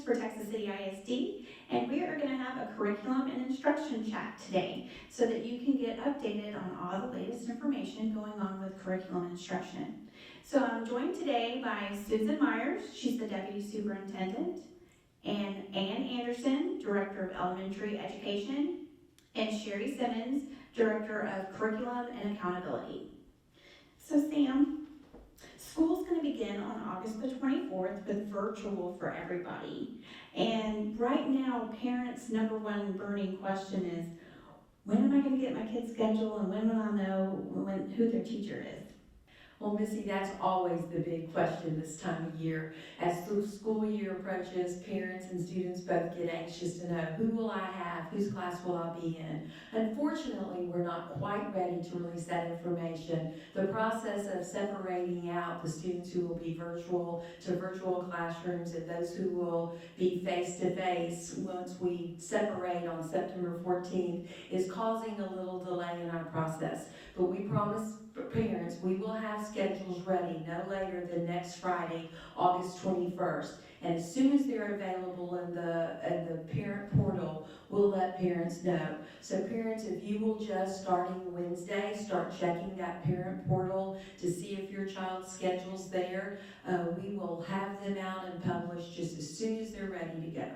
for Texas City ISD, and we are going to have a curriculum and instruction chat today so that you can get updated on all the latest information going on with curriculum and instruction. So I'm joined today by Susan Myers, she's the Deputy Superintendent, and Ann Anderson, Director of Elementary Education, and Sherry Simmons, Director of Curriculum and Accountability. So Sam, school's going to begin on August the 24th with virtual for everybody. And right now, parents' number one burning question is, when am I going to get my kid's schedule and when will I know who their teacher is? Well, Missy, that's always the big question this time of year. As the school year approaches, parents and students both get anxious to know, who will I have, whose class will I be in? Unfortunately, we're not quite ready to release that information. The process of separating out the students who will be virtual to virtual classrooms and those who will be face-to-face once we separate on September 14th is causing a little delay in our process. But we promise parents we will have schedules ready no later than next Friday, August 21st. And as soon as they're available in the parent portal, we'll let parents know. So parents, if you will just, starting Wednesday, start checking that parent portal to see if your child's schedule's there. We will have them out and published just as soon as they're ready to go.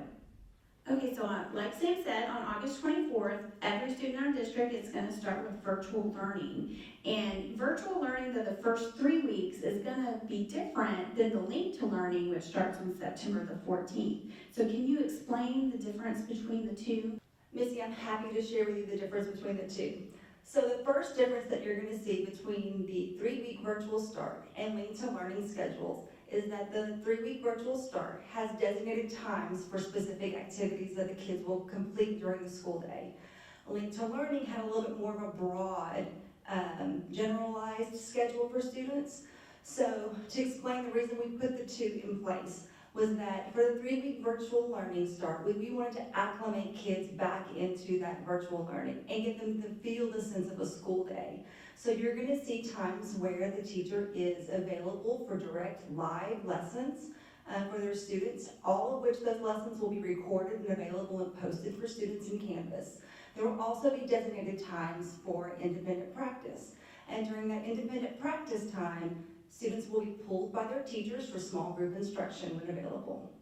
Okay, so like Sam said, on August 24th, every student in our district is going to start with virtual learning. And virtual learning for the first 3 weeks is going to be different than the link to learning, which starts on September the 14th. So can you explain the difference between the two? Missy, I'm happy to share with you the difference between the two. So the first difference that you're going to see between the 3-week virtual start and link to learning schedules is that the 3-week virtual start has designated times for specific activities that the kids will complete during the school day. Link to Learning had a little bit more of a broad, generalized schedule for students. So to explain the reason we put the two in place was that for the 3-week virtual learning start, we wanted to acclimate kids back into that virtual learning and get them to feel the sense of a school day. So you're going to see times where the teacher is available for direct live lessons for their students, all of which those lessons will be recorded and available and posted for students in Canvas. There will also be designated times for independent practice. And during that independent practice time, students will be pulled by their teachers for small group instruction when available.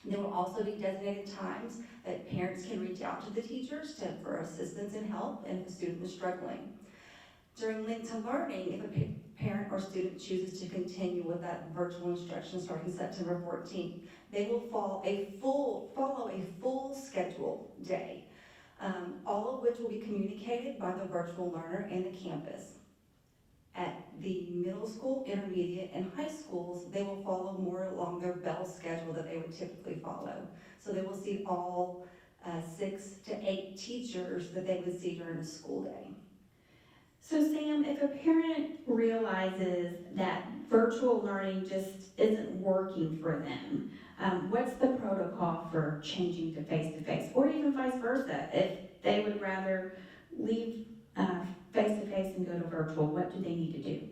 There will also be designated times that parents can reach out to the teachers for assistance and help if a student is struggling. During Link to Learning, if a parent or student chooses to continue with that virtual instruction starting September 14th, they will follow a full schedule day, all of which will be communicated by the virtual learner and the campus. At the middle school, intermediate, and high schools, they will follow more along their bell schedule that they would typically follow. So they will see all 6 to 8 teachers that they would see during the school day. So Sam, if a parent realizes that virtual learning just isn't working for them, what's the protocol for changing to face-to-face, or even vice versa? If they would rather leave face-to-face and go to virtual, what do they need to do?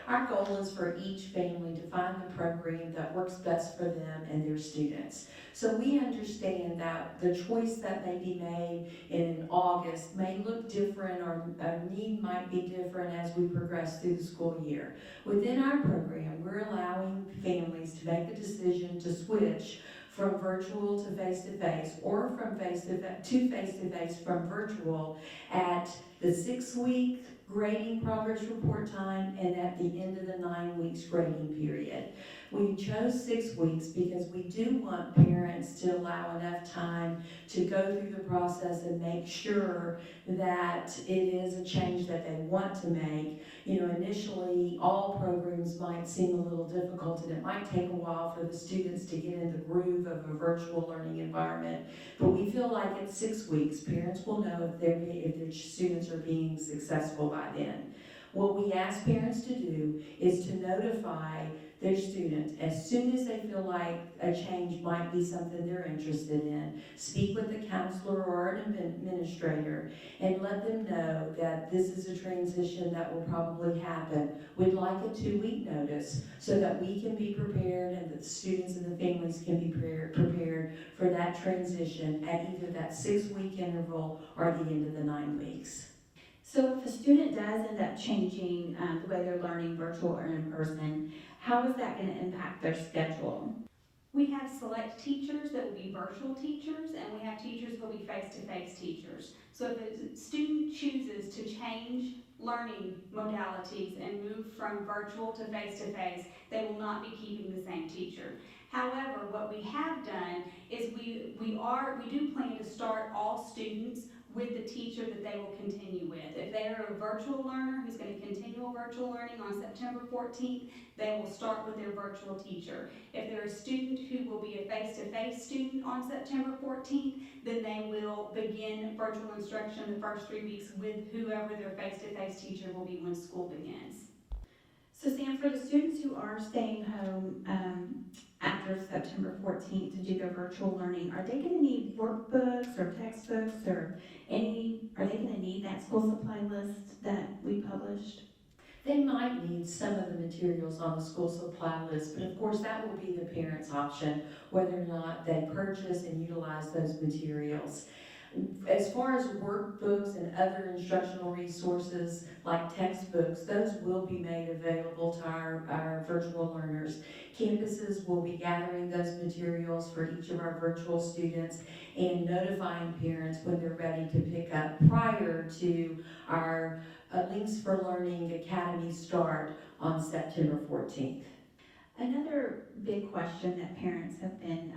Our goal is for each family to find the program that works best for them and their students. So we understand that the choice that may be made in August may look different, or a need might be different as we progress through the school year. Within our program, we're allowing families to make the decision to switch from virtual to face-to-face, or from face-to-face from virtual at the 6-week grading progress report time and at the end of the 9 weeks grading period. We chose 6 weeks because we do want parents to allow enough time to go through the process and make sure that it is a change that they want to make. You know, initially all programs might seem a little difficult, and it might take a while for the students to get in the groove of a virtual learning environment. But we feel like at 6 weeks, parents will know if their students are being successful by then. What we ask parents to do is to notify their students as soon as they feel like a change might be something they're interested in. Speak with a counselor or an administrator and let them know that this is a transition that will probably happen. We'd like a 2-week notice so that we can be prepared and that the students and the families can be prepared for that transition at either that 6-week interval or the end of the 9 weeks. So if a student does end up changing the way they're learning virtual or in person, how is that going to impact their schedule? We have select teachers that will be virtual teachers, and we have teachers who will be face-to-face teachers. So if a student chooses to change learning modalities and move from virtual to face-to-face, they will not be keeping the same teacher. However, what we have done is we do plan to start all students with the teacher that they will continue with. If they are a virtual learner who's going to continue virtual learning on September 14th, they will start with their virtual teacher. If they're a student who will be a face-to-face student on September 14th, then they will begin virtual instruction the first 3 weeks with whoever their face-to-face teacher will be when school begins. So Sam, for the students who are staying home after September 14th to do their virtual learning, are they going to need workbooks or textbooks or are they going to need that school supply list that we published? They might need some of the materials on the school supply list, but of course that will be the parent's option, whether or not they purchase and utilize those materials. As far as workbooks and other instructional resources like textbooks, those will be made available to our virtual learners. Campuses will be gathering those materials for each of our virtual students and notifying parents when they're ready to pick up prior to our Links for Learning Academy start on September 14th. Another big question that parents have been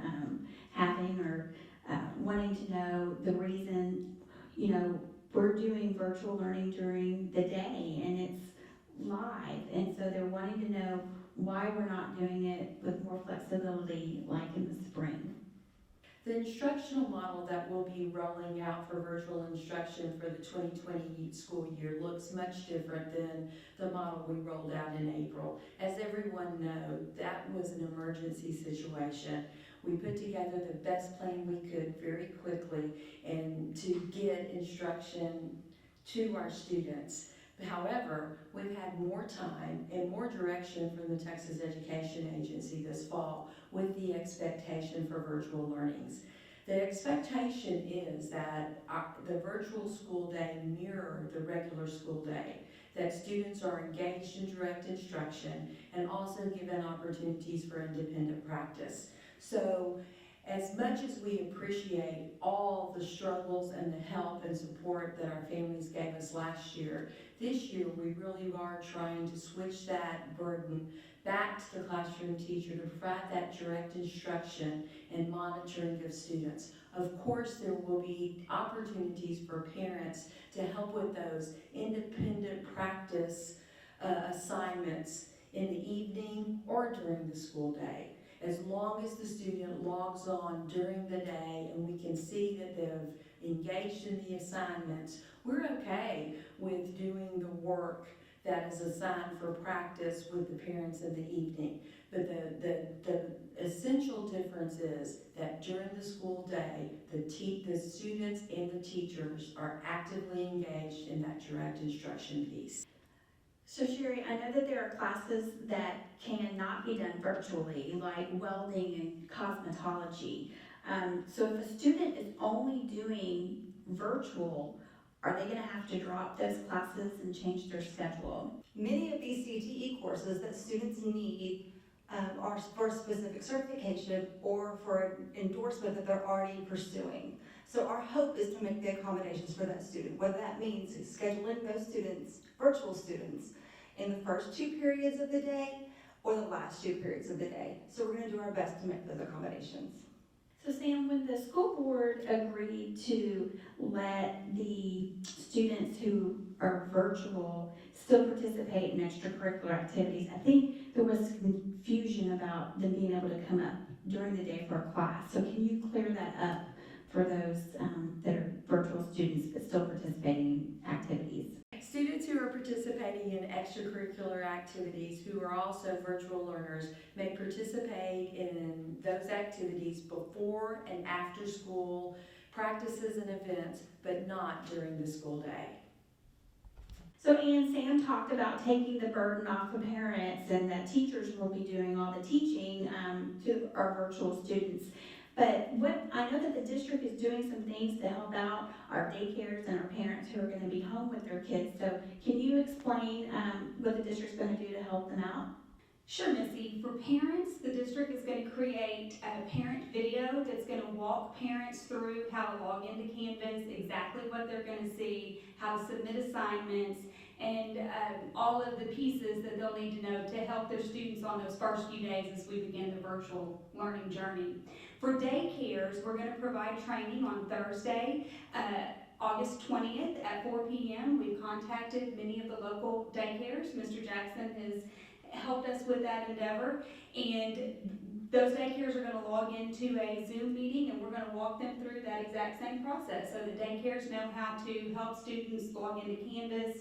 having or wanting to know the reason, we're doing virtual learning during the day and it's live, and so they're wanting to know why we're not doing it with more flexibility like in the spring. The instructional model that we'll be rolling out for virtual instruction for the 2020 school year looks much different than the model we rolled out in April. As everyone knows, that was an emergency situation. We put together the best plan we could very quickly and to get instruction to our students. However, we've had more time and more direction from the Texas Education Agency this fall with the expectation for virtual learnings. The expectation is that the virtual school day mirror the regular school day, that students are engaged in direct instruction and also given opportunities for independent practice. So as much as we appreciate all the struggles and the help and support that our families gave us last year, this year we really are trying to switch that burden back to the classroom teacher to provide that direct instruction and monitoring of students. Of course, there will be opportunities for parents to help with those independent practice assignments in the evening or during the school day. As long as the student logs on during the day and we can see that they've engaged in the assignments, we're okay with doing the work that is assigned for practice with the parents in the evening. But the essential difference is that during the school day, the students and the teachers are actively engaged in that direct instruction piece. So Sherry, I know that there are classes that cannot be done virtually, like welding and cosmetology. So if a student is only doing virtual, are they going to have to drop those classes and change their schedule? Many of these CTE courses that students need are for specific certification or for endorsement that they're already pursuing. So our hope is to make the accommodations for that student, whether that means scheduling those students, virtual students, in the first 2 periods of the day or the last 2 periods of the day. So we're going to do our best to make those accommodations. So Sam, when the school board agreed to let the students who are virtual still participate in extracurricular activities, I think there was confusion about them being able to come up during the day for a class. So can you clear that up for those that are virtual students but still participating in activities? Students who are participating in extracurricular activities who are also virtual learners may participate in those activities before and after school practices and events, but not during the school day. So Ann, Sam talked about taking the burden off of parents and that teachers will be doing all the teaching to our virtual students. But I know that the district is doing some things to help out our daycares and our parents who are going to be home with their kids. So can you explain what the district's going to do to help them out? Sure, Missy. For parents, the district is going to create a parent video that's going to walk parents through how to log into Canvas, exactly what they're going to see, how to submit assignments, and all of the pieces that they'll need to know to help their students on those first few days as we begin the virtual learning journey. For daycares, we're going to provide training on Thursday, August 20th at 4 p.m. We've contacted many of the local daycares. Mr. Jackson has helped us with that endeavor, and those daycares are going to log into a Zoom meeting, and we're going to walk them through that exact same process so that daycares know how to help students log into Canvas,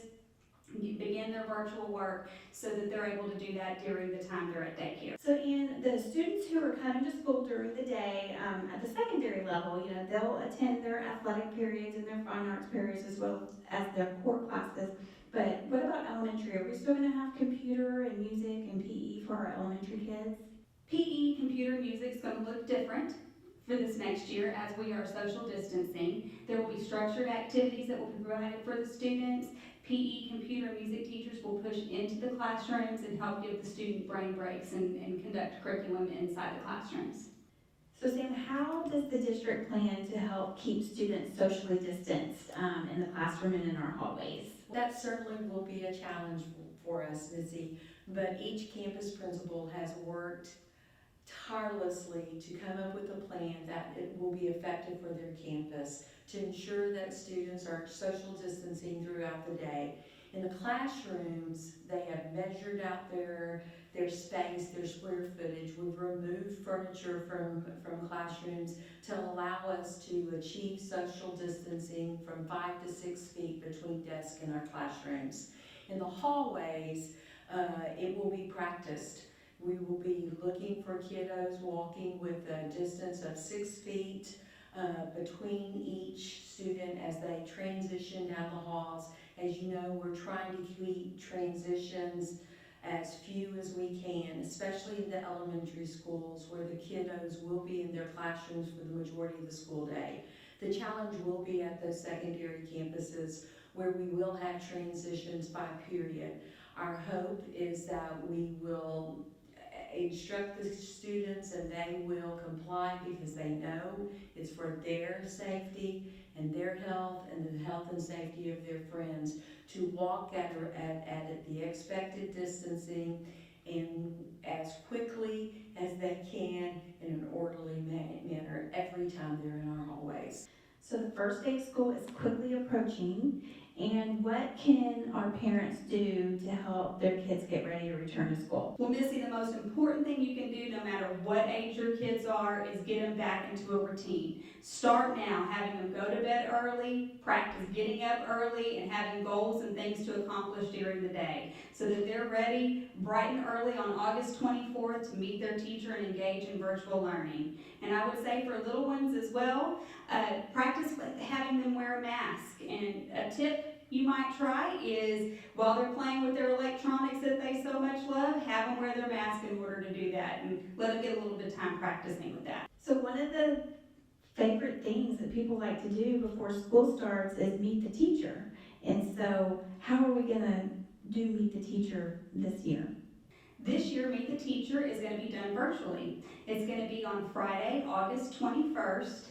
begin their virtual work, so that they're able to do that during the time they're at daycare. So Ann, the students who are coming to school during the day at the secondary level, they'll attend their athletic periods and their fine arts periods as well as their core classes. But what about elementary? Are we still going to have computer and music and PE for our elementary kids? PE, computer, music is going to look different for this next year as we are social distancing. There will be structured activities that will be provided for the students. PE, computer, music teachers will push into the classrooms and help give the student brain breaks and conduct curriculum inside the classrooms. So Sam, how does the district plan to help keep students socially distanced in the classroom and in our hallways? That certainly will be a challenge for us, Missy, but each campus principal has worked tirelessly to come up with a plan that it will be effective for their campus to ensure that students are social distancing throughout the day. In the classrooms, they have measured out their space, their square footage. We've removed furniture from classrooms to allow us to achieve social distancing from 5 to 6 feet between desks in our classrooms. In the hallways, it will be practiced. We will be looking for kiddos walking with a distance of 6 feet between each student as they transition down the halls. As you know, we're trying to keep transitions as few as we can, especially in the elementary schools where the kiddos will be in their classrooms for the majority of the school day. The challenge will be at those secondary campuses where we will have transitions by period. Our hope is that we will instruct the students and they will comply because they know it's for their safety and their health and the health and safety of their friends to walk at the expected distancing and as quickly as they can in an orderly manner every time they're in our hallways. So the first day of school is quickly approaching, and what can our parents do to help their kids get ready to return to school? Well, Missy, the most important thing you can do, no matter what age your kids are, is get them back into a routine. Start now, having them go to bed early, practice getting up early, and having goals and things to accomplish during the day so that they're ready bright and early on August 24th to meet their teacher and engage in virtual learning. And I would say for little ones as well, practice having them wear a mask. And a tip you might try is while they're playing with their electronics that they so much love, have them wear their mask in order to do that and let them get a little bit of time practicing with that. So one of the favorite things that people like to do before school starts is meet the teacher. And so how are we going to do meet the teacher this year? This year, Meet the Teacher is going to be done virtually. It's going to be on Friday, August 21st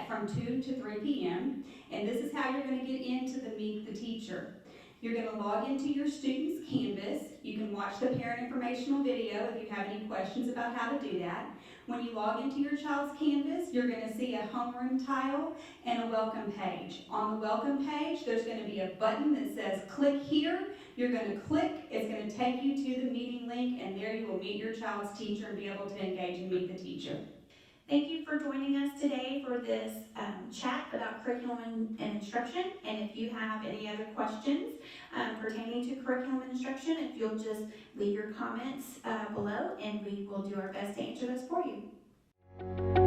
from 2 to 3 p.m. And this is how you're going to get into the Meet the Teacher. You're going to log into your student's Canvas. You can watch the parent informational video if you have any questions about how to do that. When you log into your child's Canvas, you're going to see a homeroom tile and a welcome page. On the welcome page, there's going to be a button that says click here. You're going to click, it's going to take you to the meeting link, and there you will meet your child's teacher and be able to engage and meet the teacher. Thank you for joining us today for this chat about curriculum and instruction. And if you have any other questions pertaining to curriculum and instruction, if you'll just leave your comments below, and we will do our best to answer those for you.